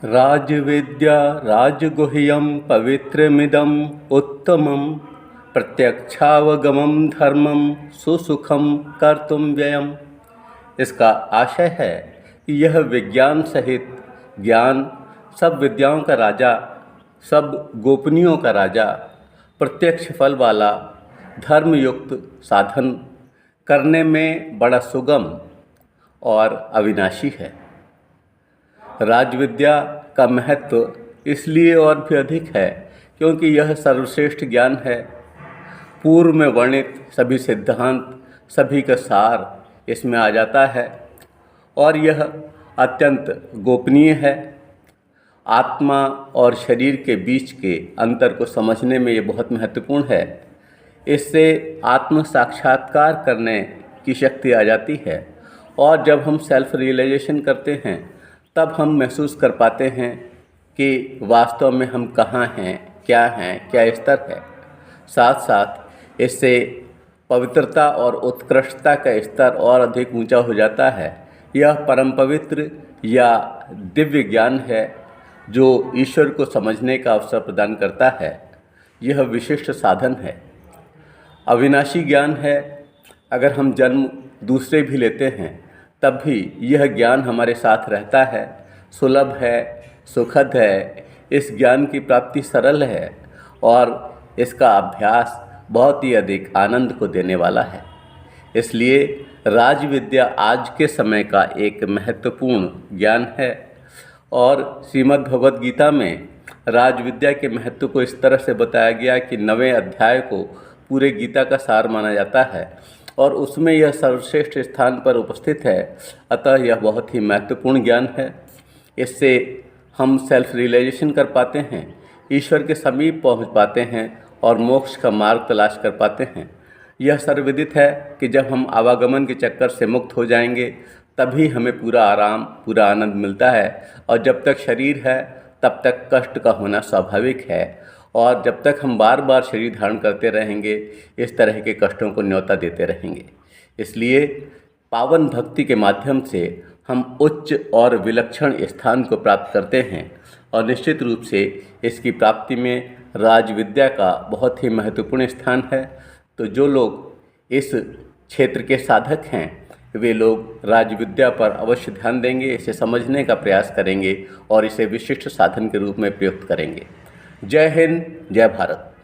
राजविद्या राजगुह्यं पवित्रमिदम् उत्तमं प्रत्यक्षावगमं धर्मं सुसुखं कर्तुं व्ययम्। इसका आशय है कि यह विज्ञान सहित ज्ञान, सब विद्याओं का राजा, सब गोपनीयों का राजा, प्रत्यक्ष फल वाला, धर्मयुक्त साधन करने में बड़ा सुगम और अविनाशी है। राजविद्या का महत्व इसलिए और भी अधिक है क्योंकि यह सर्वश्रेष्ठ ज्ञान है। पूर्व में वर्णित सभी सिद्धांत, सभी का सार इसमें आ जाता है और यह अत्यंत गोपनीय है। आत्मा और शरीर के बीच के अंतर को समझने में ये बहुत महत्वपूर्ण है। इससे आत्म साक्षात्कार करने की शक्ति आ जाती है और जब हम सेल्फ रियलाइजेशन करते हैं तब हम महसूस कर पाते हैं कि वास्तव में हम कहाँ हैं, क्या स्तर है। साथ साथ इससे पवित्रता और उत्कृष्टता का स्तर और अधिक ऊंचा हो जाता है। यह परम पवित्र या दिव्य ज्ञान है जो ईश्वर को समझने का अवसर प्रदान करता है। यह विशिष्ट साधन है, अविनाशी ज्ञान है। अगर हम जन्म दूसरे भी लेते हैं तब भी यह ज्ञान हमारे साथ रहता है, सुलभ है, सुखद है। इस ज्ञान की प्राप्ति सरल है और इसका अभ्यास बहुत ही अधिक आनंद को देने वाला है। इसलिए राजविद्या आज के समय का एक महत्वपूर्ण ज्ञान है और श्रीमद् भगवद गीता में राजविद्या के महत्व को इस तरह से बताया गया कि 9वें अध्याय को पूरे गीता का सार माना जाता है और उसमें यह सर्वश्रेष्ठ स्थान पर उपस्थित है। अतः यह बहुत ही महत्वपूर्ण ज्ञान है। इससे हम सेल्फ रियलाइजेशन कर पाते हैं, ईश्वर के समीप पहुंच पाते हैं और मोक्ष का मार्ग तलाश कर पाते हैं। यह सर्वविदित है कि जब हम आवागमन के चक्कर से मुक्त हो जाएंगे तभी हमें पूरा आराम, पूरा आनंद मिलता है और जब तक शरीर है तब तक कष्ट का होना स्वाभाविक है और जब तक हम बार बार शरीर धारण करते रहेंगे इस तरह के कष्टों को न्योता देते रहेंगे। इसलिए पावन भक्ति के माध्यम से हम उच्च और विलक्षण स्थान को प्राप्त करते हैं और निश्चित रूप से इसकी प्राप्ति में राजविद्या का बहुत ही महत्वपूर्ण स्थान है। तो जो लोग इस क्षेत्र के साधक हैं वे लोग राजविद्या पर अवश्य ध्यान देंगे, इसे समझने का प्रयास करेंगे और इसे विशिष्ट साधन के रूप में प्रयुक्त करेंगे। जय हिंद, जय भारत।